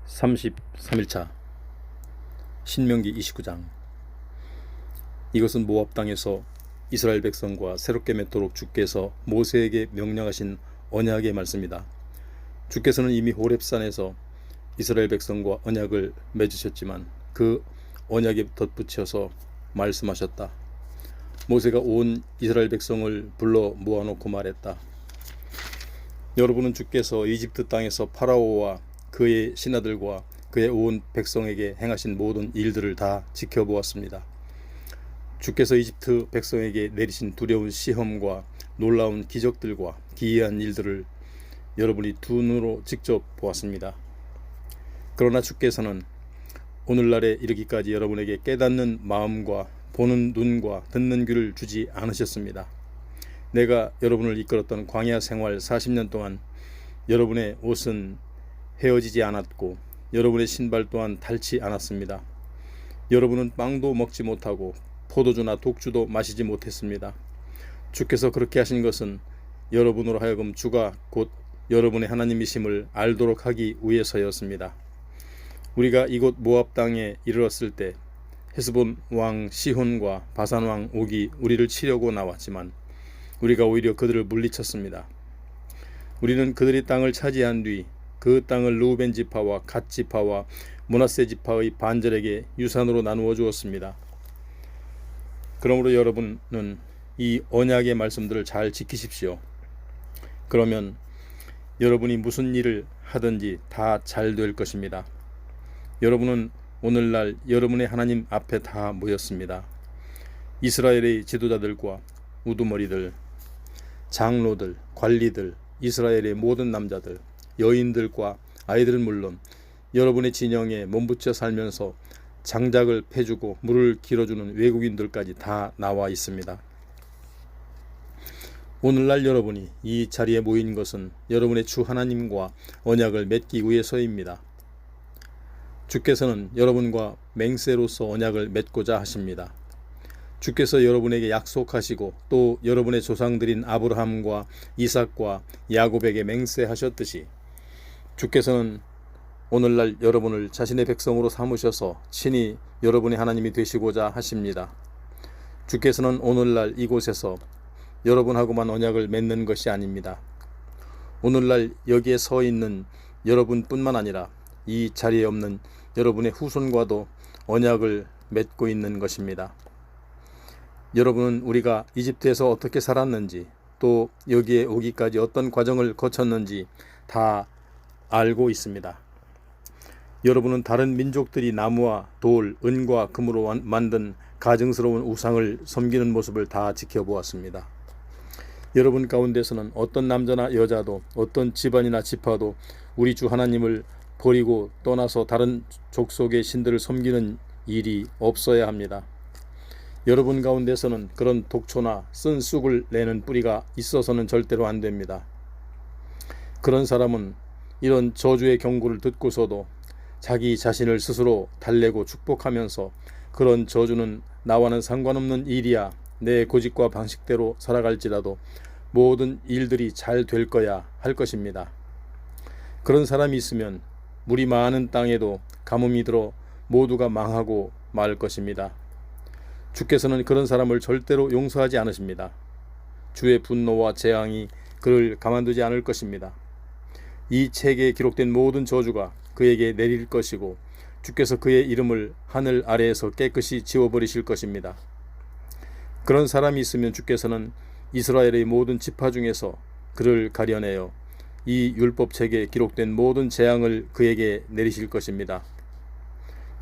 33일차 신명기 29장. 이것은 모압 땅에서 이스라엘 백성과 새롭게 맺도록 주께서 모세에게 명령하신 언약의 말씀이다. 주께서는 이미 호렙산에서 이스라엘 백성과 언약을 맺으셨지만 그 언약에 덧붙여서 말씀하셨다. 모세가 온 이스라엘 백성을 불러 모아놓고 말했다. 여러분은 주께서 이집트 땅에서 파라오와 그의 신하들과 그의 온 백성에게 행하신 모든 일들을 다 지켜보았습니다. 주께서 이집트 백성에게 내리신 두려운 시험과 놀라운 기적들과 기이한 일들을 여러분이 두 눈으로 직접 보았습니다. 그러나 주께서는 오늘날에 이르기까지 여러분에게 깨닫는 마음과 보는 눈과 듣는 귀를 주지 않으셨습니다. 내가 여러분을 이끌었던 광야 생활 40년 동안 여러분의 옷은 헤어지지 않았고 여러분의 신발 또한 닳지 않았습니다. 여러분은 빵도 먹지 못하고 포도주나 독주도 마시지 못했습니다. 주께서 그렇게 하신 것은 여러분으로 하여금 주가 곧 여러분의 하나님이심을 알도록 하기 위해서였습니다. 우리가 이곳 모압 땅에 이르렀을 때 헤스본 왕 시혼과 바산 왕 옥이 우리를 치려고 나왔지만 우리가 오히려 그들을 물리쳤습니다. 우리는 그들이 땅을 차지한 뒤 그 땅을 르우벤 지파와 갓 지파와 므낫세 지파의 반절에게 유산으로 나누어 주었습니다. 그러므로 여러분은 이 언약의 말씀들을 잘 지키십시오. 그러면 여러분이 무슨 일을 하든지 다 잘 될 것입니다. 여러분은 오늘날 여러분의 하나님 앞에 다 모였습니다. 이스라엘의 지도자들과 우두머리들, 장로들, 관리들, 이스라엘의 모든 남자들, 여인들과 아이들은 물론 여러분의 진영에 몸붙여 살면서 장작을 패주고 물을 길어주는 외국인들까지 다 나와 있습니다. 오늘날 여러분이 이 자리에 모인 것은 여러분의 주 하나님과 언약을 맺기 위해서입니다. 주께서는 여러분과 맹세로서 언약을 맺고자 하십니다. 주께서 여러분에게 약속하시고 또 여러분의 조상들인 아브라함과 이삭과 야곱에게 맹세하셨듯이 주께서는 오늘날 여러분을 자신의 백성으로 삼으셔서 친히 여러분의 하나님이 되시고자 하십니다. 주께서는 오늘날 이곳에서 여러분하고만 언약을 맺는 것이 아닙니다. 오늘날 여기에 서 있는 여러분뿐만 아니라 이 자리에 없는 여러분의 후손과도 언약을 맺고 있는 것입니다. 여러분은 우리가 이집트에서 어떻게 살았는지 또 여기에 오기까지 어떤 과정을 거쳤는지 다 알고 있습니다. 여러분은 다른 민족들이 나무와 돌, 은과 금으로 만든 가증스러운 우상을 섬기는 모습을 다 지켜보았습니다. 여러분 가운데서는 어떤 남자나 여자도 어떤 집안이나 지파도 우리 주 하나님을 버리고 떠나서 다른 족속의 신들을 섬기는 일이 없어야 합니다. 여러분 가운데서는 그런 독초나 쓴 쑥을 내는 뿌리가 있어서는 절대로 안 됩니다. 그런 사람은 이런 저주의 경고를 듣고서도 자기 자신을 스스로 달래고 축복하면서 그런 저주는 나와는 상관없는 일이야 내 고집과 방식대로 살아갈지라도 모든 일들이 잘 될 거야 할 것입니다. 그런 사람이 있으면 물이 많은 땅에도 가뭄이 들어 모두가 망하고 말 것입니다. 주께서는 그런 사람을 절대로 용서하지 않으십니다. 주의 분노와 재앙이 그를 가만두지 않을 것입니다. 이 책에 기록된 모든 저주가 그에게 내릴 것이고 주께서 그의 이름을 하늘 아래에서 깨끗이 지워버리실 것입니다. 그런 사람이 있으면 주께서는 이스라엘의 모든 지파 중에서 그를 가려내어 이 율법책에 기록된 모든 재앙을 그에게 내리실 것입니다.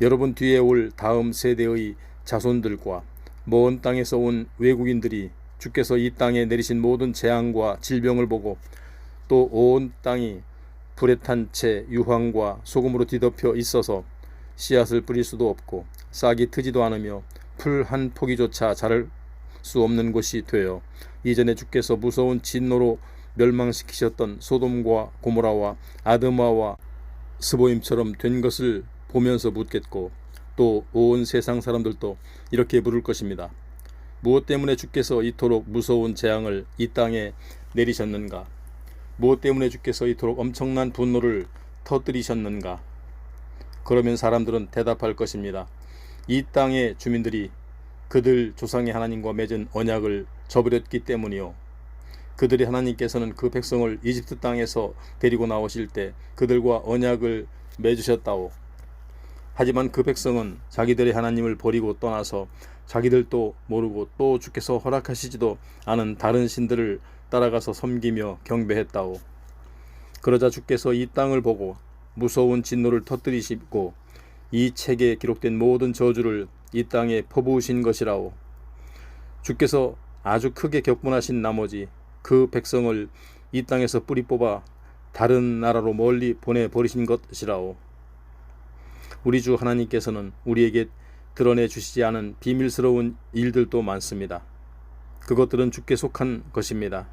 여러분 뒤에 올 다음 세대의 자손들과 먼 땅에서 온 외국인들이 주께서 이 땅에 내리신 모든 재앙과 질병을 보고 또 온 땅이 불에 탄 채 유황과 소금으로 뒤덮여 있어서 씨앗을 뿌릴 수도 없고 싹이 트지도 않으며 풀 한 포기조차 자랄 수 없는 곳이 되어 이전에 주께서 무서운 진노로 멸망시키셨던 소돔과 고모라와 아드마와 스보임처럼 된 것을 보면서 묻겠고 또 온 세상 사람들도 이렇게 물을 것입니다. 무엇 때문에 주께서 이토록 무서운 재앙을 이 땅에 내리셨는가? 무엇 때문에 주께서 이토록 엄청난 분노를 터뜨리셨는가? 그러면 사람들은 대답할 것입니다. 이 땅의 주민들이 그들 조상의 하나님과 맺은 언약을 저버렸기 때문이요. 그들의 하나님께서는 그 백성을 이집트 땅에서 데리고 나오실 때 그들과 언약을 맺으셨다오. 하지만 그 백성은 자기들의 하나님을 버리고 떠나서 자기들도 모르고 또 주께서 허락하시지도 않은 다른 신들을 따라가서 섬기며 경배했다오. 그러자 주께서 이 땅을 보고 무서운 진노를 터뜨리시고 이 책에 기록된 모든 저주를 이 땅에 퍼부으신 것이라오. 주께서 아주 크게 격분하신 나머지 그 백성을 이 땅에서 뿌리 뽑아 다른 나라로 멀리 보내버리신 것이라오. 우리 주 하나님께서는 우리에게 드러내 주시지 않은 비밀스러운 일들도 많습니다. 그것들은 주께 속한 것입니다.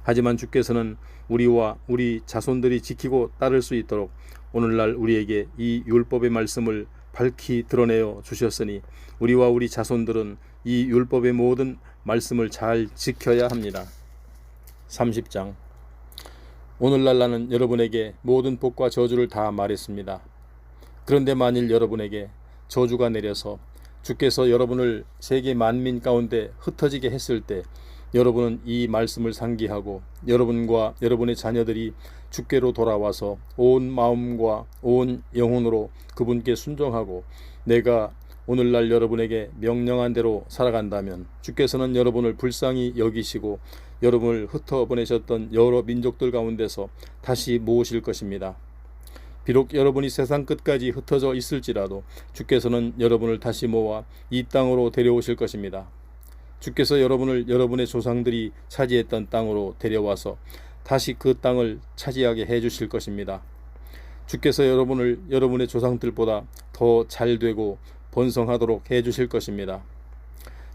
하지만 주께서는 우리와 우리 자손들이 지키고 따를 수 있도록 오늘날 우리에게 이 율법의 말씀을 밝히 드러내어 주셨으니 우리와 우리 자손들은 이 율법의 모든 말씀을 잘 지켜야 합니다. 30장. 오늘날 나는 여러분에게 모든 복과 저주를 다 말했습니다. 그런데 만일 여러분에게 저주가 내려서 주께서 여러분을 세계 만민 가운데 흩어지게 했을 때 여러분은 이 말씀을 상기하고 여러분과 여러분의 자녀들이 주께로 돌아와서 온 마음과 온 영혼으로 그분께 순종하고 내가 오늘날 여러분에게 명령한 대로 살아간다면 주께서는 여러분을 불쌍히 여기시고 여러분을 흩어보내셨던 여러 민족들 가운데서 다시 모으실 것입니다. 비록 여러분이 세상 끝까지 흩어져 있을지라도 주께서는 여러분을 다시 모아 이 땅으로 데려오실 것입니다. 주께서 여러분을 여러분의 조상들이 차지했던 땅으로 데려와서 다시 그 땅을 차지하게 해주실 것입니다. 주께서 여러분을 여러분의 조상들보다 더 잘되고 번성하도록 해주실 것입니다.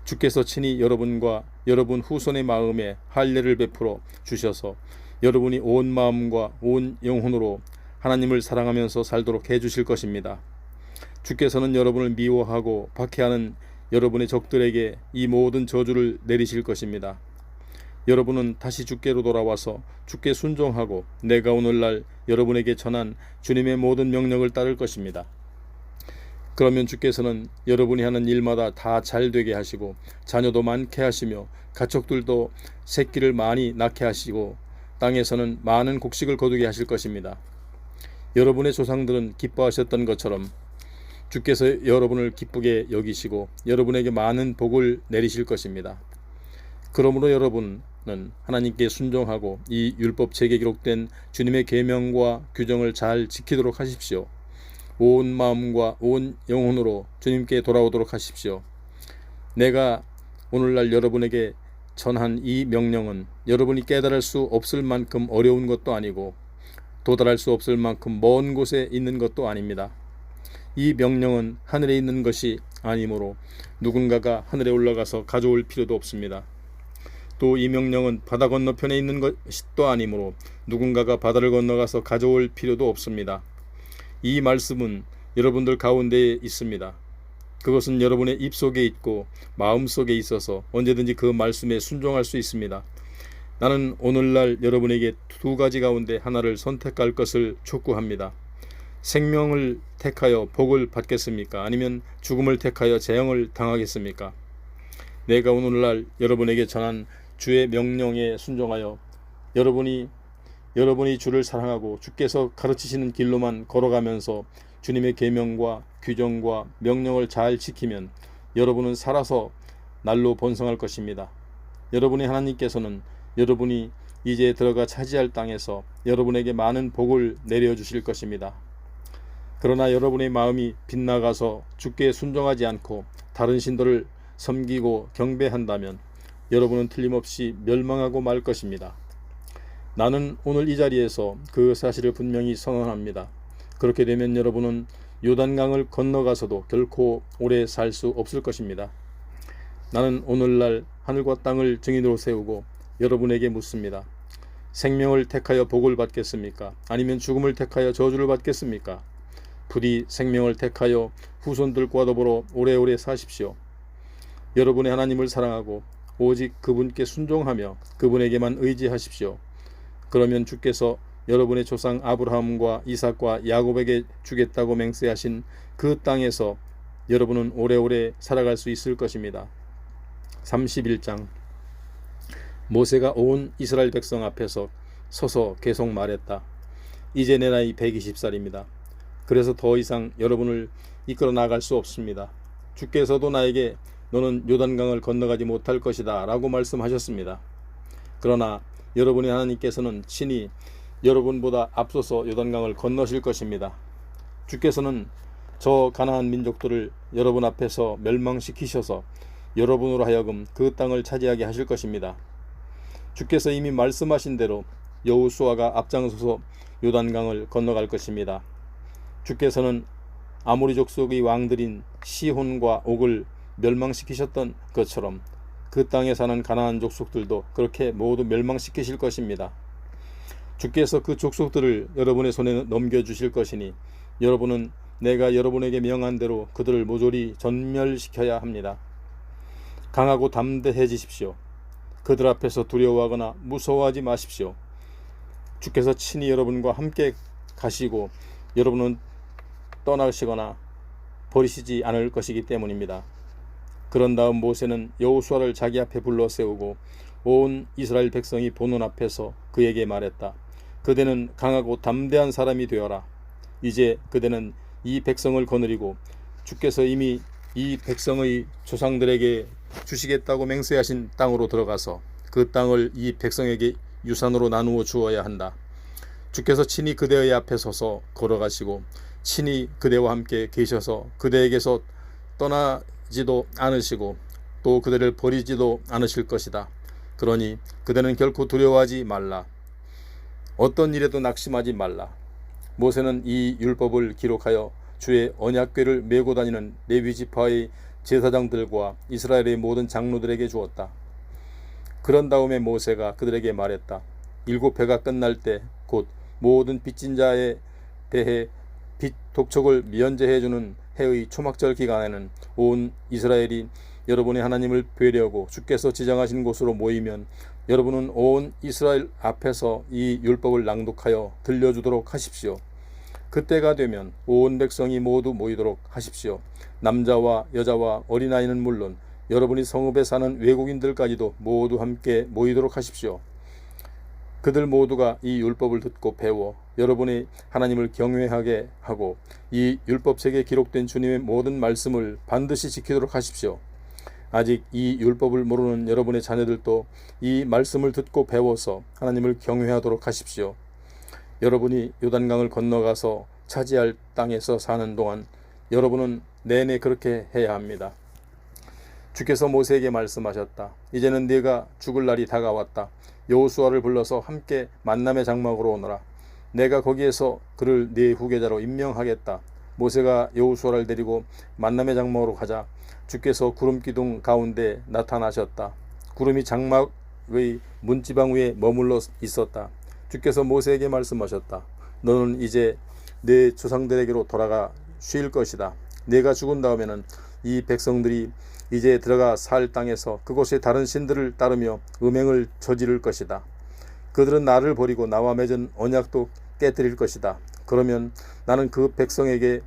주께서 친히 여러분과 여러분 후손의 마음에 할례를 베풀어 주셔서 여러분이 온 마음과 온 영혼으로 하나님을 사랑하면서 살도록 해주실 것입니다. 주께서는 여러분을 미워하고 박해하는 여러분의 적들에게 이 모든 저주를 내리실 것입니다. 여러분은 다시 주께로 돌아와서 주께 순종하고 내가 오늘날 여러분에게 전한 주님의 모든 명령을 따를 것입니다. 그러면 주께서는 여러분이 하는 일마다 다 잘되게 하시고 자녀도 많게 하시며 가축들도 새끼를 많이 낳게 하시고 땅에서는 많은 곡식을 거두게 하실 것입니다. 여러분의 조상들은 기뻐하셨던 것처럼 주께서 여러분을 기쁘게 여기시고 여러분에게 많은 복을 내리실 것입니다. 그러므로 여러분은 하나님께 순종하고 이 율법책에 기록된 주님의 계명과 규정을 잘 지키도록 하십시오. 온 마음과 온 영혼으로 주님께 돌아오도록 하십시오. 내가 오늘날 여러분에게 전한 이 명령은 여러분이 깨달을 수 없을 만큼 어려운 것도 아니고 도달할 수 없을 만큼 먼 곳에 있는 것도 아닙니다. 이 명령은 하늘에 있는 것이 아니므로 누군가가 하늘에 올라가서 가져올 필요도 없습니다. 또 이 명령은 바다 건너편에 있는 것도 아니므로 누군가가 바다를 건너가서 가져올 필요도 없습니다. 이 말씀은 여러분들 가운데에 있습니다. 그것은 여러분의 입속에 있고 마음속에 있어서 언제든지 그 말씀에 순종할 수 있습니다. 나는 오늘날 여러분에게 두 가지 가운데 하나를 선택할 것을 촉구합니다. 생명을 택하여 복을 받겠습니까? 아니면 죽음을 택하여 재앙을 당하겠습니까? 내가 오늘날 여러분에게 전한 주의 명령에 순종하여 여러분이 주를 사랑하고 주께서 가르치시는 길로만 걸어가면서 주님의 계명과 규정과 명령을 잘 지키면 여러분은 살아서 날로 번성할 것입니다. 여러분의 하나님께서는 여러분이 이제 들어가 차지할 땅에서 여러분에게 많은 복을 내려주실 것입니다. 그러나 여러분의 마음이 빗나가서 주께 순종하지 않고 다른 신들을 섬기고 경배한다면 여러분은 틀림없이 멸망하고 말 것입니다. 나는 오늘 이 자리에서 그 사실을 분명히 선언합니다. 그렇게 되면 여러분은 요단강을 건너가서도 결코 오래 살 수 없을 것입니다. 나는 오늘날 하늘과 땅을 증인으로 세우고 여러분에게 묻습니다. 생명을 택하여 복을 받겠습니까? 아니면 죽음을 택하여 저주를 받겠습니까? 부디 생명을 택하여 후손들과 더불어 오래오래 사십시오. 여러분의 하나님을 사랑하고 오직 그분께 순종하며 그분에게만 의지하십시오. 그러면 주께서 여러분의 조상 아브라함과 이삭과 야곱에게 주겠다고 맹세하신 그 땅에서 여러분은 오래오래 살아갈 수 있을 것입니다. 31장. 모세가 온 이스라엘 백성 앞에서 서서 계속 말했다. 이제 내 나이 120살입니다. 그래서 더 이상 여러분을 이끌어 나갈 수 없습니다. 주께서도 나에게 너는 요단강을 건너가지 못할 것이다 라고 말씀하셨습니다. 그러나 여러분의 하나님께서는 친히 여러분보다 앞서서 요단강을 건너실 것입니다. 주께서는 저 가나안 민족들을 여러분 앞에서 멸망시키셔서 여러분으로 하여금 그 땅을 차지하게 하실 것입니다. 주께서 이미 말씀하신 대로 여호수아가 앞장서서 요단강을 건너갈 것입니다. 주께서는 아모리 족속의 왕들인 시혼과 옥을 멸망시키셨던 것처럼 그 땅에 사는 가나안 족속들도 그렇게 모두 멸망시키실 것입니다. 주께서 그 족속들을 여러분의 손에 넘겨주실 것이니 여러분은 내가 여러분에게 명한 대로 그들을 모조리 전멸시켜야 합니다. 강하고 담대해지십시오. 그들 앞에서 두려워하거나 무서워하지 마십시오. 주께서 친히 여러분과 함께 가시고 여러분은 떠나시거나 버리시지 않을 것이기 때문입니다. 그런 다음 모세는 여호수아를 자기 앞에 불러 세우고 온 이스라엘 백성이 보는 앞에서 그에게 말했다. 그대는 강하고 담대한 사람이 되어라. 이제 그대는 이 백성을 거느리고 주께서 이미 이 백성의 조상들에게 주시겠다고 맹세하신 땅으로 들어가서 그 땅을 이 백성에게 유산으로 나누어 주어야 한다. 주께서 친히 그대의 앞에 서서 걸어가시고 친히 그대와 함께 계셔서 그대에게서 떠나지도 않으시고 또 그대를 버리지도 않으실 것이다. 그러니 그대는 결코 두려워하지 말라. 어떤 일에도 낙심하지 말라. 모세는 이 율법을 기록하여 주의 언약궤를 메고 다니는 레위 지파의 제사장들과 이스라엘의 모든 장로들에게 주었다. 그런 다음에 모세가 그들에게 말했다. 7회가 끝날 때 곧 모든 빚진 자에 대해 빚 독촉을 면제해 주는 해의 초막절 기간에는 온 이스라엘이 여러분의 하나님을 뵈려고 주께서 지정하신 곳으로 모이면 여러분은 온 이스라엘 앞에서 이 율법을 낭독하여 들려주도록 하십시오. 그때가 되면 온 백성이 모두 모이도록 하십시오. 남자와 여자와 어린아이는 물론 여러분이 성읍에 사는 외국인들까지도 모두 함께 모이도록 하십시오. 그들 모두가 이 율법을 듣고 배워 여러분의 하나님을 경외하게 하고 이 율법책에 기록된 주님의 모든 말씀을 반드시 지키도록 하십시오. 아직 이 율법을 모르는 여러분의 자녀들도 이 말씀을 듣고 배워서 하나님을 경외하도록 하십시오. 여러분이 요단강을 건너가서 차지할 땅에서 사는 동안 여러분은 내내 그렇게 해야 합니다. 주께서 모세에게 말씀하셨다. 이제는 네가 죽을 날이 다가왔다. 여호수아를 불러서 함께 만남의 장막으로 오너라. 내가 거기에서 그를 네 후계자로 임명하겠다. 모세가 여호수아를 데리고 만남의 장막으로 가자 주께서 구름 기둥 가운데 나타나셨다. 구름이 장막의 문지방 위에 머물러 있었다. 주께서 모세에게 말씀하셨다. 너는 이제 내 조상들에게로 돌아가 쉴 것이다. 네가 죽은 다음에는 이 백성들이 이제 들어가 살 땅에서 그곳의 다른 신들을 따르며 음행을 저지를 것이다. 그들은 나를 버리고 나와 맺은 언약도 깨뜨릴 것이다. 그러면 나는 그 백성에게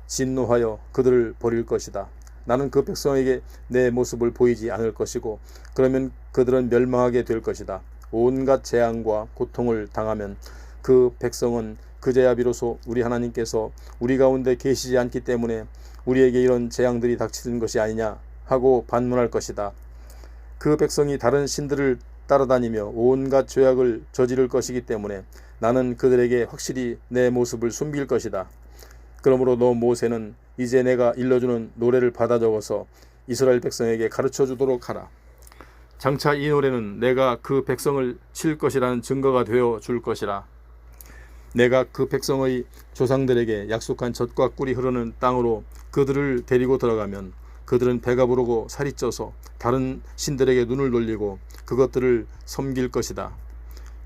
진노하여 그들을 버릴 것이다. 나는 그 백성에게 내 모습을 보이지 않을 것이고 그러면 그들은 멸망하게 될 것이다. 온갖 재앙과 고통을 당하면 그 백성은 그제야 비로소 우리 하나님께서 우리 가운데 계시지 않기 때문에 우리에게 이런 재앙들이 닥치는 것이 아니냐 하고 반문할 것이다. 그 백성이 다른 신들을 따라다니며 온갖 죄악을 저지를 것이기 때문에 나는 그들에게 확실히 내 모습을 숨길 것이다. 그러므로 너 모세는 이제 내가 일러주는 노래를 받아 적어서 이스라엘 백성에게 가르쳐 주도록 하라. 장차 이 노래는 내가 그 백성을 칠 것이라는 증거가 되어 줄 것이라. 내가 그 백성의 조상들에게 약속한 젖과 꿀이 흐르는 땅으로 그들을 데리고 들어가면 그들은 배가 부르고 살이 쪄서 다른 신들에게 눈을 돌리고 그것들을 섬길 것이다.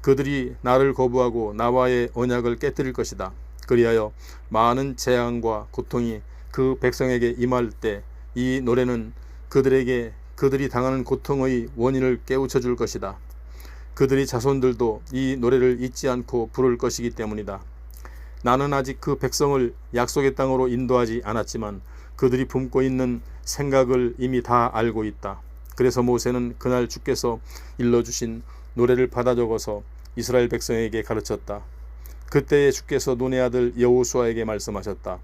그들이 나를 거부하고 나와의 언약을 깨뜨릴 것이다. 그리하여 많은 재앙과 고통이 그 백성에게 임할 때 이 노래는 그들에게 그들이 당하는 고통의 원인을 깨우쳐 줄 것이다. 그들이 자손들도 이 노래를 잊지 않고 부를 것이기 때문이다. 나는 아직 그 백성을 약속의 땅으로 인도하지 않았지만 그들이 품고 있는 생각을 이미 다 알고 있다. 그래서 모세는 그날 주께서 일러주신 노래를 받아 적어서 이스라엘 백성에게 가르쳤다. 그때에 주께서 눈의 아들 여호수아에게 말씀하셨다.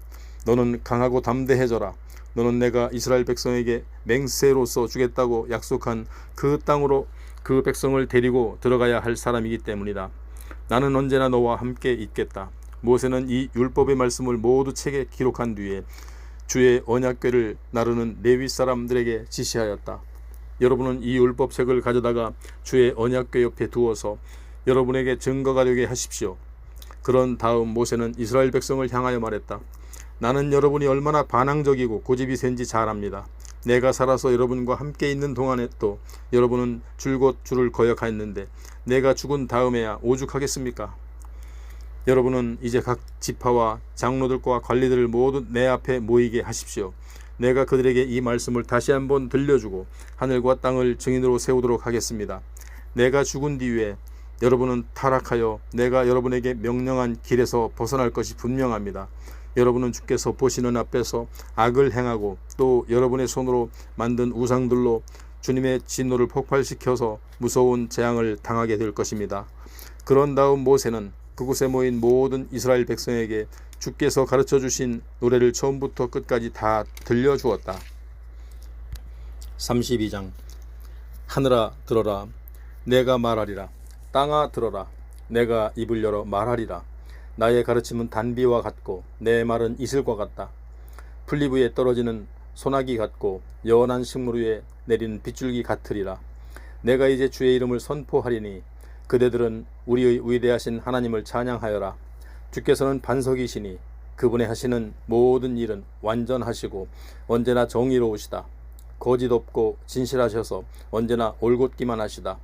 너는 강하고 담대해져라. 너는 내가 이스라엘 백성에게 맹세로서 주겠다고 약속한 그 땅으로 그 백성을 데리고 들어가야 할 사람이기 때문이다. 나는 언제나 너와 함께 있겠다. 모세는 이 율법의 말씀을 모두 책에 기록한 뒤에 주의 언약궤를 나르는 레위 사람들에게 지시하였다. 여러분은 이 율법책을 가져다가 주의 언약궤 옆에 두어서 여러분에게 증거가 되게 하십시오. 그런 다음 모세는 이스라엘 백성을 향하여 말했다. 나는 여러분이 얼마나 반항적이고 고집이 센지 잘 압니다. 내가 살아서 여러분과 함께 있는 동안에도 여러분은 줄곧 주를 거역하였는데 내가 죽은 다음에야 오죽하겠습니까? 여러분은 이제 각 지파와 장로들과 관리들을 모두 내 앞에 모이게 하십시오. 내가 그들에게 이 말씀을 다시 한번 들려주고 하늘과 땅을 증인으로 세우도록 하겠습니다. 내가 죽은 뒤에 여러분은 타락하여 내가 여러분에게 명령한 길에서 벗어날 것이 분명합니다. 여러분은 주께서 보시는 앞에서 악을 행하고 또 여러분의 손으로 만든 우상들로 주님의 진노를 폭발시켜서 무서운 재앙을 당하게 될 것입니다. 그런 다음 모세는 그곳에 모인 모든 이스라엘 백성에게 주께서 가르쳐 주신 노래를 처음부터 끝까지 다 들려주었다. 32장. 하늘아 들어라. 내가 말하리라. 땅아 들어라. 내가 입을 열어 말하리라. 나의 가르침은 단비와 같고 내 말은 이슬과 같다. 풀잎 위에 떨어지는 소나기 같고 연한 식물 위에 내리는 빗줄기 같으리라. 내가 이제 주의 이름을 선포하리니 그대들은 우리의 위대하신 하나님을 찬양하여라. 주께서는 반석이시니 그분의 하시는 모든 일은 완전하시고 언제나 정의로우시다. 거짓 없고 진실하셔서 언제나 올곧기만 하시다.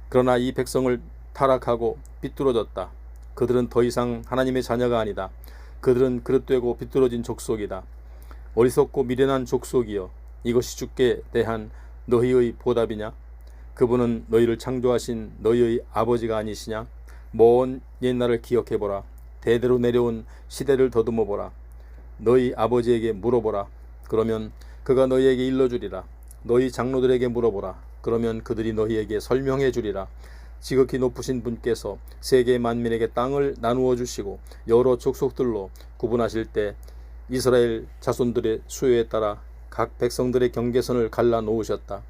그러나 이 백성을 타락하고 비뚤어졌다. 그들은 더 이상 하나님의 자녀가 아니다. 그들은 그릇되고 비뚤어진 족속이다. 어리석고 미련한 족속이여, 이것이 주께 대한 너희의 보답이냐? 그분은 너희를 창조하신 너희의 아버지가 아니시냐? 먼 옛날을 기억해보라. 대대로 내려온 시대를 더듬어보라. 너희 아버지에게 물어보라. 그러면 그가 너희에게 일러주리라. 너희 장로들에게 물어보라. 그러면 그들이 너희에게 설명해 주리라. 지극히 높으신 분께서 세계 만민에게 땅을 나누어 주시고 여러 족속들로 구분하실 때 이스라엘 자손들의 수요에 따라 각 백성들의 경계선을 갈라 놓으셨다.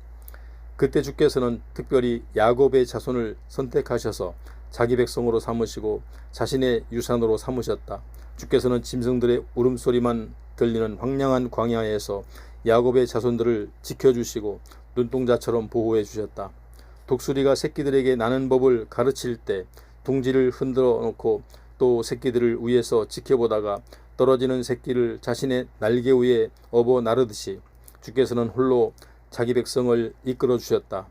그때 주께서는 특별히 야곱의 자손을 선택하셔서 자기 백성으로 삼으시고 자신의 유산으로 삼으셨다. 주께서는 짐승들의 울음소리만 들리는 황량한 광야에서 야곱의 자손들을 지켜주시고 눈동자처럼 보호해 주셨다. 독수리가 새끼들에게 나는 법을 가르칠 때 둥지를 흔들어 놓고 또 새끼들을 위에서 지켜보다가 떨어지는 새끼를 자신의 날개 위에 업어 나르듯이 주께서는 홀로 자기 백성을 이끌어 주셨다.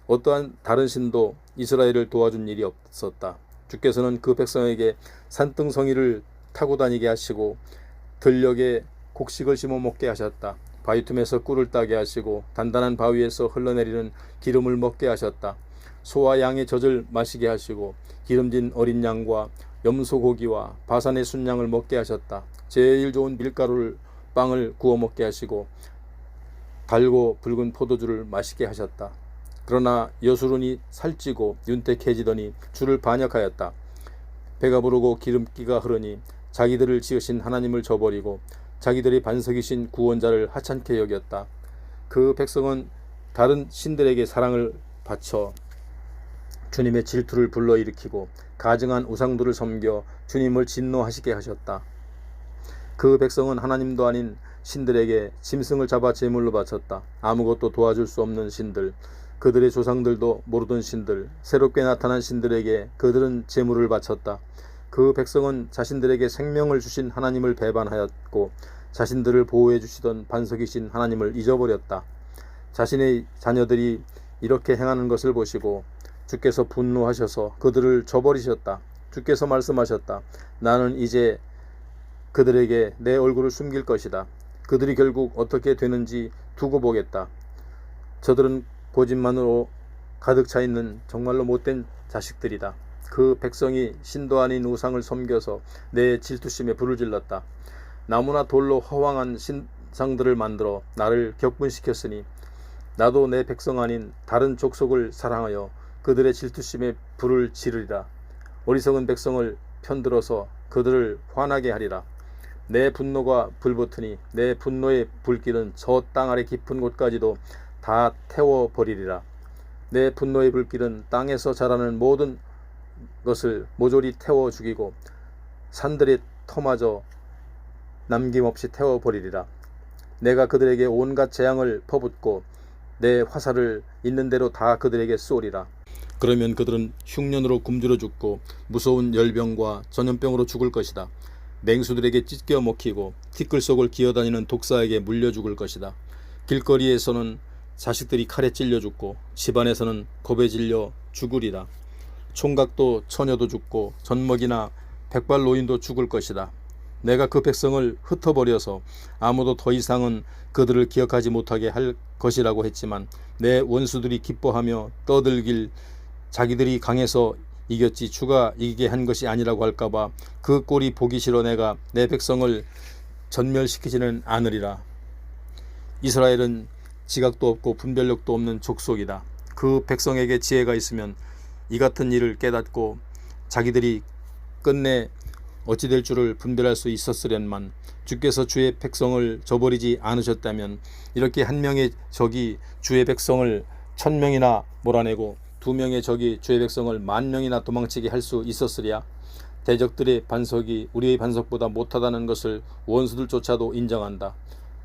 어떠한 다른 신도 이스라엘을 도와준 일이 없었다. 주께서는 그 백성에게 산등성이를 타고 다니게 하시고 들녘에 곡식을 심어 먹게 하셨다. 바위 틈에서 꿀을 따게 하시고 단단한 바위에서 흘러내리는 기름을 먹게 하셨다. 소와 양의 젖을 마시게 하시고 기름진 어린 양과 염소 고기와 바산의 순양을 먹게 하셨다. 제일 좋은 밀가루를 빵을 구워 먹게 하시고 달고 붉은 포도주를 마시게 하셨다. 그러나 여수론이 살찌고 윤택해지더니 주를 반역하였다. 배가 부르고 기름기가 흐르니 자기들을 지으신 하나님을 저버리고 자기들의 반석이신 구원자를 하찮게 여겼다. 그 백성은 다른 신들에게 사랑을 바쳐 주님의 질투를 불러일으키고 가증한 우상들을 섬겨 주님을 진노하시게 하셨다. 그 백성은 하나님도 아닌 신들에게 짐승을 잡아 제물로 바쳤다. 아무것도 도와줄 수 없는 신들, 그들의 조상들도 모르던 신들, 새롭게 나타난 신들에게 그들은 제물을 바쳤다. 그 백성은 자신들에게 생명을 주신 하나님을 배반하였고 자신들을 보호해 주시던 반석이신 하나님을 잊어버렸다. 자신의 자녀들이 이렇게 행하는 것을 보시고 주께서 분노하셔서 그들을 저버리셨다. 주께서 말씀하셨다. 나는 이제 그들에게 내 얼굴을 숨길 것이다. 그들이 결국 어떻게 되는지 두고 보겠다. 저들은 거짓말로 가득 차 있는 정말로 못된 자식들이다. 그 백성이 신도 아닌 우상을 섬겨서 내 질투심에 불을 질렀다. 나무나 돌로 허황한 신상들을 만들어 나를 격분시켰으니 나도 내 백성 아닌 다른 족속을 사랑하여 그들의 질투심에 불을 지르리라. 어리석은 백성을 편들어서 그들을 화나게 하리라. 내 분노가 불붙으니 내 분노의 불길은 저 땅 아래 깊은 곳까지도 다 태워버리리라. 내 분노의 불길은 땅에서 자라는 모든 것을 모조리 태워 죽이고 산들의 터마저 남김없이 태워버리리라. 내가 그들에게 온갖 재앙을 퍼붓고 내 화살을 있는 대로 다 그들에게 쏘리라. 그러면 그들은 흉년으로 굶주려 죽고 무서운 열병과 전염병으로 죽을 것이다. 맹수들에게 찢겨 먹히고 티끌 속을 기어다니는 독사에게 물려 죽을 것이다. 길거리에서는 자식들이 칼에 찔려 죽고 집안에서는 겁에 질려 죽으리라. 총각도 처녀도 죽고 젖먹이나 백발 노인도 죽을 것이다. 내가 그 백성을 흩어버려서 아무도 더 이상은 그들을 기억하지 못하게 할 것이라고 했지만 내 원수들이 기뻐하며 떠들길 자기들이 강해서 이겼지 주가 이기게 한 것이 아니라고 할까봐 그 꼴이 보기 싫어 내가 내 백성을 전멸시키지는 않으리라. 이스라엘은 지각도 없고 분별력도 없는 족속이다. 그 백성에게 지혜가 있으면 이 같은 일을 깨닫고 자기들이 끝내 어찌 될 줄을 분별할 수 있었으련만 주께서 주의 백성을 저버리지 않으셨다면 이렇게 한 명의 적이 주의 백성을 1000명이나 몰아내고 2명의 적이 주의 백성을 10,000명이나 도망치게 할 수 있었으랴. 대적들의 반석이 우리의 반석보다 못하다는 것을 원수들조차도 인정한다.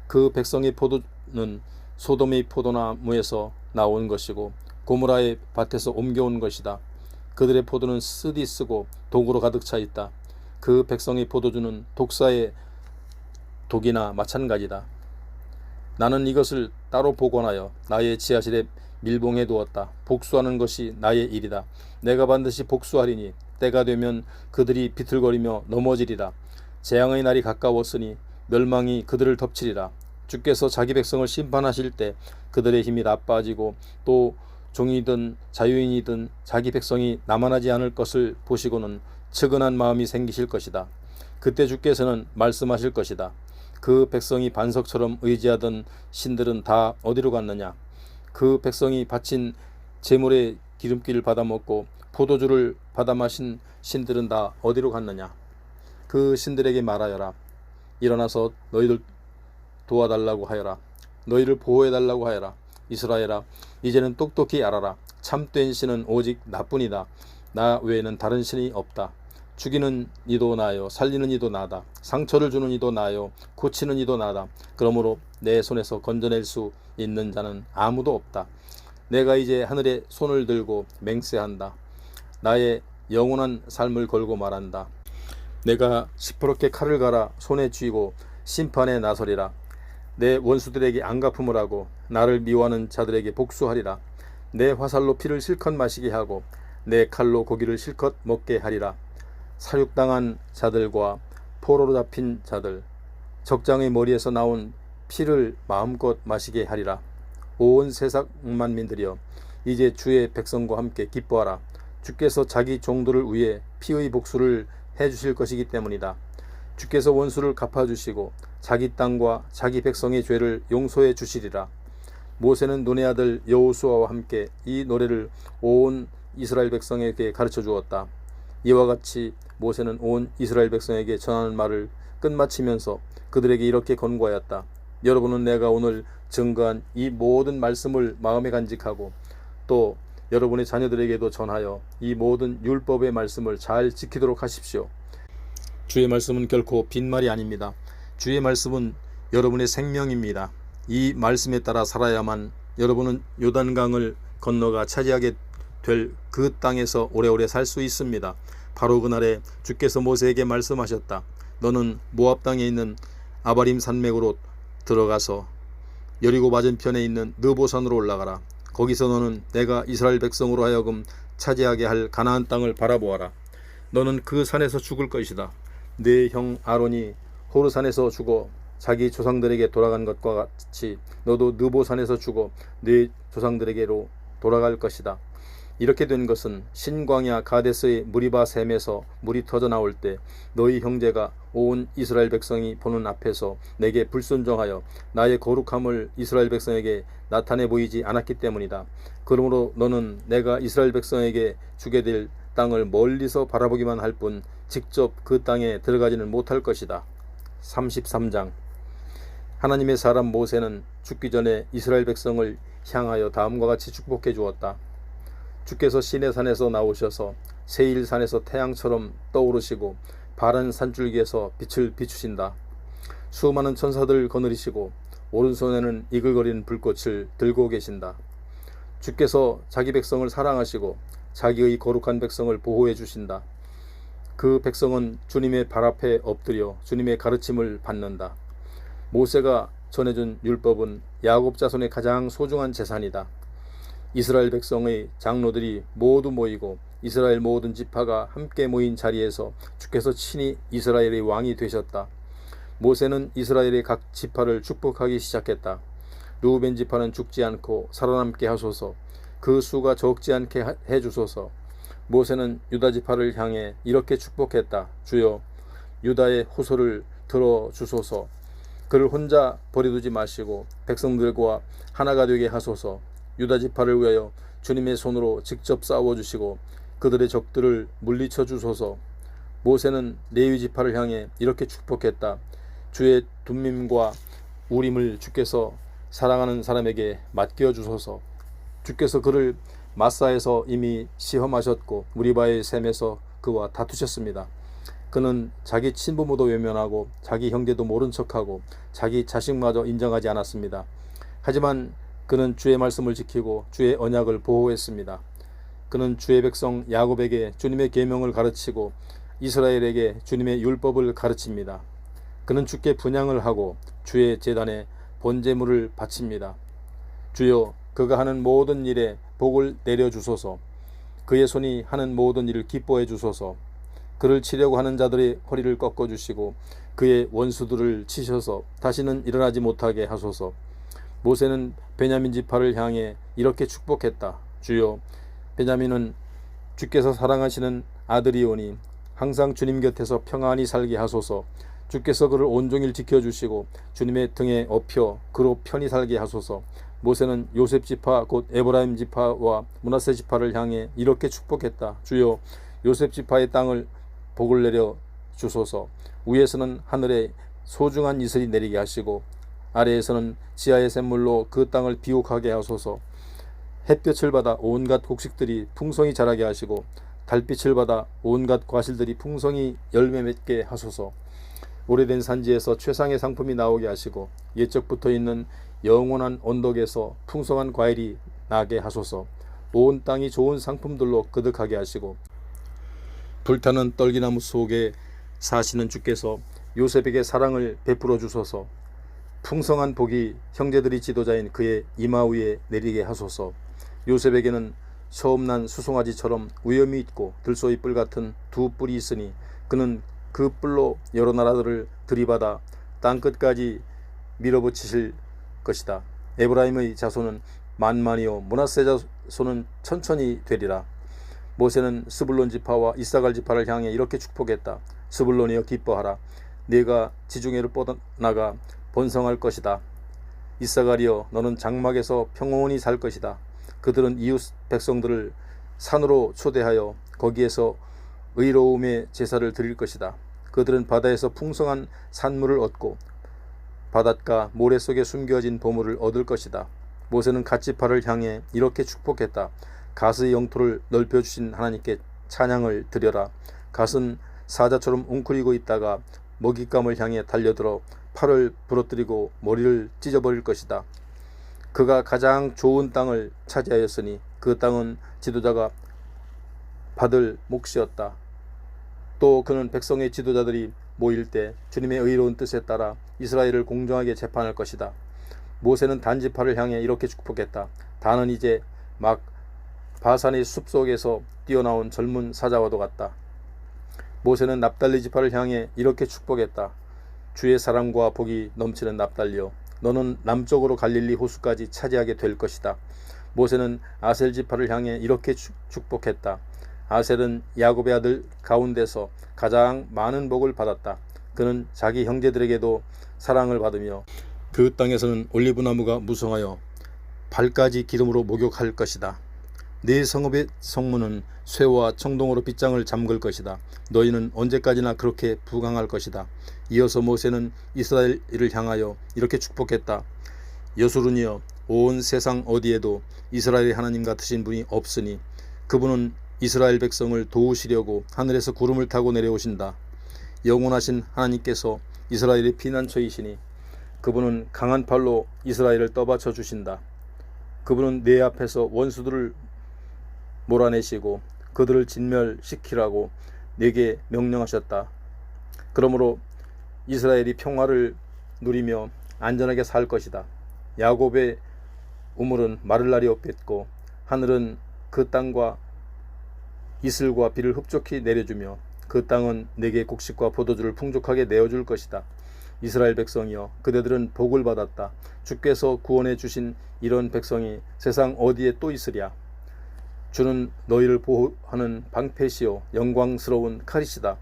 그 백성의 포도는 소돔의 포도나무에서 나온 것이고 고모라의 밭에서 옮겨온 것이다. 그들의 포도는 쓰디 쓰고 독으로 가득 차 있다. 그 백성의 포도주는 독사의 독이나 마찬가지다. 나는 이것을 따로 보관하여 나의 지하실에 밀봉해 두었다. 복수하는 것이 나의 일이다. 내가 반드시 복수하리니 때가 되면 그들이 비틀거리며 넘어지리라. 재앙의 날이 가까웠으니 멸망이 그들을 덮치리라. 주께서 자기 백성을 심판하실 때 그들의 힘이 나빠지고 또 종이든 자유인이든 자기 백성이 남아나지 않을 것을 보시고는 측은한 마음이 생기실 것이다. 그때 주께서는 말씀하실 것이다. 그 백성이 반석처럼 의지하던 신들은 다 어디로 갔느냐? 그 백성이 바친 제물의 기름기를 받아먹고 포도주를 받아 마신 신들은 다 어디로 갔느냐? 그 신들에게 말하여라. 일어나서 너희들 도와달라고 하여라. 너희를 보호해달라고 하여라. 이스라엘아, 이제는 똑똑히 알아라. 참된 신은 오직 나뿐이다. 나 외에는 다른 신이 없다. 죽이는 이도 나요, 살리는 이도 나다. 상처를 주는 이도 나요, 고치는 이도 나다. 그러므로 내 손에서 건져낼 수 있는 자는 아무도 없다. 내가 이제 하늘에 손을 들고 맹세한다. 나의 영원한 삶을 걸고 말한다. 내가 시퍼렇게 칼을 갈아 손에 쥐고 심판에 나서리라. 내 원수들에게 안갚음을 하고 나를 미워하는 자들에게 복수하리라. 내 화살로 피를 실컷 마시게 하고 내 칼로 고기를 실컷 먹게 하리라. 사육당한 자들과 포로로 잡힌 자들, 적장의 머리에서 나온 피를 마음껏 마시게 하리라. 온 세상 만민들이여, 이제 주의 백성과 함께 기뻐하라. 주께서 자기 종들을 위해 피의 복수를 해주실 것이기 때문이다. 주께서 원수를 갚아주시고 자기 땅과 자기 백성의 죄를 용서해 주시리라. 모세는 눈의 아들 여호수아와 함께 이 노래를 온 이스라엘 백성에게 가르쳐 주었다. 이와 같이 모세는 온 이스라엘 백성에게 전하는 말을 끝마치면서 그들에게 이렇게 권고하였다. 여러분은 내가 오늘 증거한 이 모든 말씀을 마음에 간직하고 또 여러분의 자녀들에게도 전하여 이 모든 율법의 말씀을 잘 지키도록 하십시오. 주의 말씀은 결코 빈말이 아닙니다. 주의 말씀은 여러분의 생명입니다. 이 말씀에 따라 살아야만 여러분은 요단강을 건너가 차지하게 될 그 땅에서 오래오래 살 수 있습니다. 바로 그날에 주께서 모세에게 말씀하셨다. 너는 모압 땅에 있는 아바림 산맥으로 들어가서 여리고 맞은편에 있는 느보산으로 올라가라. 거기서 너는 내가 이스라엘 백성으로 하여금 차지하게 할 가나안 땅을 바라보아라. 너는 그 산에서 죽을 것이다. 네 형 아론이 호르산에서 죽어 자기 조상들에게 돌아간 것과 같이 너도 느보산에서 죽어 네 조상들에게로 돌아갈 것이다. 이렇게 된 것은 신광야 가데스의 무리바 샘에서 물이 터져 나올 때 너희 형제가 온 이스라엘 백성이 보는 앞에서 내게 불순종하여 나의 거룩함을 이스라엘 백성에게 나타내 보이지 않았기 때문이다. 그러므로 너는 내가 이스라엘 백성에게 주게 될 땅을 멀리서 바라보기만 할 뿐 직접 그 땅에 들어가지는 못할 것이다. 33장. 하나님의 사람 모세는 죽기 전에 이스라엘 백성을 향하여 다음과 같이 축복해 주었다. 주께서 시내산에서 나오셔서 세일산에서 태양처럼 떠오르시고 바른 산줄기에서 빛을 비추신다. 수많은 천사들을 거느리시고 오른손에는 이글거리는 불꽃을 들고 계신다. 주께서 자기 백성을 사랑하시고 자기의 거룩한 백성을 보호해 주신다. 그 백성은 주님의 발 앞에 엎드려 주님의 가르침을 받는다. 모세가 전해준 율법은 야곱 자손의 가장 소중한 재산이다. 이스라엘 백성의 장로들이 모두 모이고 이스라엘 모든 지파가 함께 모인 자리에서 주께서 친히 이스라엘의 왕이 되셨다. 모세는 이스라엘의 각 지파를 축복하기 시작했다. 르우벤 지파는 죽지 않고 살아남게 하소서. 그 수가 적지 않게 해주소서. 모세는 유다 지파를 향해 이렇게 축복했다. 주여, 유다의 호소를 들어주소서. 그를 혼자 버려두지 마시고 백성들과 하나가 되게 하소서. 유다 지파를 위하여 주님의 손으로 직접 싸워주시고 그들의 적들을 물리쳐 주소서. 모세는 레위 지파를 향해 이렇게 축복했다. 주의 둠밈과 우림을 주께서 사랑하는 사람에게 맡겨 주소서. 주께서 그를 마사에서 이미 시험하셨고 무리바의 샘에서 그와 다투셨습니다. 그는 자기 친부모도 외면하고 자기 형제도 모른 척하고 자기 자식마저 인정하지 않았습니다. 하지만 그는 주의 말씀을 지키고 주의 언약을 보호했습니다. 그는 주의 백성 야곱에게 주님의 계명을 가르치고 이스라엘에게 주님의 율법을 가르칩니다. 그는 주께 분향을 하고 주의 제단에 번제물을 바칩니다. 주여, 그가 하는 모든 일에 복을 내려주소서. 그의 손이 하는 모든 일을 기뻐해 주소서. 그를 치려고 하는 자들의 허리를 꺾어주시고 그의 원수들을 치셔서 다시는 일어나지 못하게 하소서. 모세는 베냐민 지파를 향해 이렇게 축복했다. 주여, 베냐민은 주께서 사랑하시는 아들이오니 항상 주님 곁에서 평안히 살게 하소서. 주께서 그를 온종일 지켜주시고 주님의 등에 업혀 그로 편히 살게 하소서. 모세는 요셉 지파 곧 에브라임 지파와 므낫세 지파를 향해 이렇게 축복했다. 주여, 요셉 지파의 땅을 복을 내려 주소서. 위에서는 하늘에 소중한 이슬이 내리게 하시고 아래에서는 지하의 샘물로 그 땅을 비옥하게 하소서. 햇볕을 받아 온갖 곡식들이 풍성히 자라게 하시고 달빛을 받아 온갖 과실들이 풍성히 열매 맺게 하소서. 오래된 산지에서 최상의 상품이 나오게 하시고 옛적부터 있는 영원한 언덕에서 풍성한 과일이 나게 하소서. 온 땅이 좋은 상품들로 거듭하게 하시고 불타는 떨기나무 속에 사시는 주께서 요셉에게 사랑을 베풀어 주소서. 풍성한 복이 형제들이 지도자인 그의 이마 위에 내리게 하소서. 요셉에게는 처음 난 수송아지처럼 위엄이 있고 들소의 뿔 같은 두 뿔이 있으니 그는 그 뿔로 여러 나라들을 들이받아 땅끝까지 밀어붙이실 것이다. 에브라임의 자손은 만만이요 므낫세 자손은 천천히 되리라. 모세는 스불론 지파와 이사갈 지파를 향해 이렇게 축복했다. 스불론이여 기뻐하라. 네가 지중해를 뻗어나가 번성할 것이다. 이사갈이여 너는 장막에서 평온히 살 것이다. 그들은 이웃 백성들을 산으로 초대하여 거기에서 의로움의 제사를 드릴 것이다. 그들은 바다에서 풍성한 산물을 얻고 바닷가 모래 속에 숨겨진 보물을 얻을 것이다. 모세는 갓지파를 향해 이렇게 축복했다. 갓의 영토를 넓혀주신 하나님께 찬양을 드려라. 갓은 사자처럼 웅크리고 있다가 먹잇감을 향해 달려들어 팔을 부러뜨리고 머리를 찢어버릴 것이다. 그가 가장 좋은 땅을 차지하였으니 그 땅은 지도자가 받을 몫이었다. 또 그는 백성의 지도자들이 모일 때 주님의 의로운 뜻에 따라 이스라엘을 공정하게 재판할 것이다. 모세는 단 지파를 향해 이렇게 축복했다. 단은 이제 막 바산의 숲속에서 뛰어나온 젊은 사자와도 같다. 모세는 납달리 지파를 향해 이렇게 축복했다. 주의 사랑과 복이 넘치는 납달리여 너는 남쪽으로 갈릴리 호수까지 차지하게 될 것이다. 모세는 아셀 지파를 향해 이렇게 축복했다. 아셀은 야곱의 아들 가운데서 가장 많은 복을 받았다. 그는 자기 형제들에게도 사랑을 받으며 그 땅에서는 올리브나무가 무성하여 발까지 기름으로 목욕할 것이다. 네 성읍의 성문은 쇠와 청동으로 빗장을 잠글 것이다. 너희는 언제까지나 그렇게 부강할 것이다. 이어서 모세는 이스라엘을 향하여 이렇게 축복했다. 여수르니여, 온 세상 어디에도 이스라엘의 하나님 같으신 분이 없으니 그분은 이스라엘 백성을 도우시려고 하늘에서 구름을 타고 내려오신다. 영원하신 하나님께서 이스라엘의 피난처이시니 그분은 강한 팔로 이스라엘을 떠받쳐 주신다. 그분은 내 앞에서 원수들을 몰아내시고 그들을 진멸시키라고 내게 명령하셨다. 그러므로 이스라엘이 평화를 누리며 안전하게 살 것이다. 야곱의 우물은 마를 날이 없겠고 하늘은 그 땅과 이슬과 비를 흡족히 내려주며 그 땅은 내게 곡식과 포도주를 풍족하게 내어줄 것이다. 이스라엘 백성이여, 그대들은 복을 받았다. 주께서 구원해 주신 이런 백성이 세상 어디에 또 있으랴. 주는 너희를 보호하는 방패시요 영광스러운 칼이시다.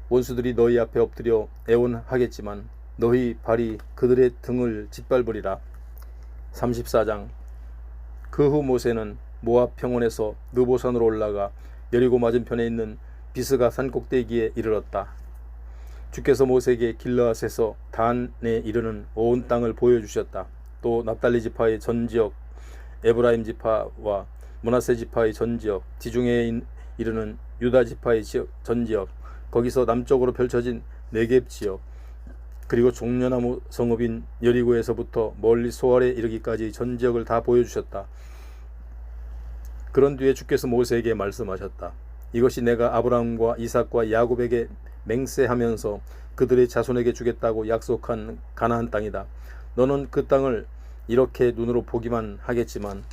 원수들이 너희 앞에 엎드려 애원하겠지만 너희 발이 그들의 등을 짓밟으리라. 34장. 그 후 모세는 모압 평원에서 느보산으로 올라가 여리고 맞은편에 있는 비스가 산 꼭대기에 이르렀다. 주께서 모세에게 길르앗에서 단에 이르는 온 땅을 보여주셨다. 또 납달리 지파의 전지역, 에브라임 지파와 므낫세 지파의 전지역, 지중해에 이르는 유다 지파의 전지역, 거기서 남쪽으로 펼쳐진 네겝 지역, 그리고 종려나무 성읍인 여리고에서부터 멀리 소알에 이르기까지 전지역을 다 보여주셨다. 그런 뒤에 주께서 모세에게 말씀하셨다. 이것이 내가 아브라함과 이삭과 야곱에게 맹세하면서 그들의 자손에게 주겠다고 약속한 가나안 땅이다. 너는 그 땅을 이렇게 눈으로 보기만 하겠지만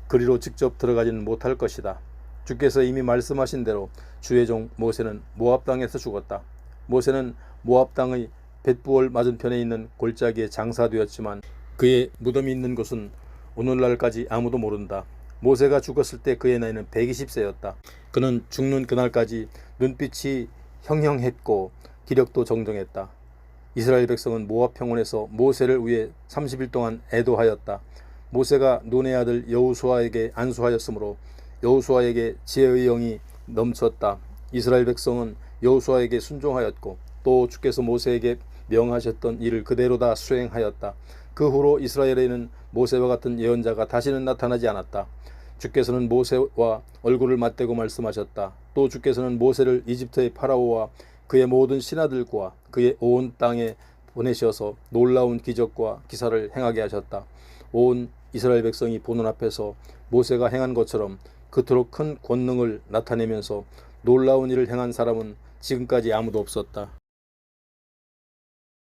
그리로 직접 들어가지는 못할 것이다. 주께서 이미 말씀하신 대로 주의 종 모세는 모압 땅에서 죽었다. 모세는 모압 땅의 벳부얼 맞은편에 있는 골짜기에 장사되었지만 그의 무덤이 있는 곳은 오늘날까지 아무도 모른다. 모세가 죽었을 때 그의 나이는 120세였다. 그는 죽는 그날까지 눈빛이 형형했고 기력도 정정했다. 이스라엘 백성은 모압 평원에서 모세를 위해 30일 동안 애도하였다. 모세가 눈의 아들 여호수아에게 안수하였으므로 여호수아에게 지혜의 영이 넘쳤다. 이스라엘 백성은 여호수아에게 순종하였고 또 주께서 모세에게 명하셨던 일을 그대로 다 수행하였다. 그 후로 이스라엘에는 모세와 같은 예언자가 다시는 나타나지 않았다. 주께서는 모세와 얼굴을 맞대고 말씀하셨다. 또 주께서는 모세를 이집트의 파라오와 그의 모든 신하들과 그의 온 땅에 보내셔서 놀라운 기적과 기사를 행하게 하셨다. 온 이스라엘 백성이 보는 앞에서 모세가 행한 것처럼 그토록 큰 권능을 나타내면서 놀라운 일을 행한 사람은 지금까지 아무도 없었다.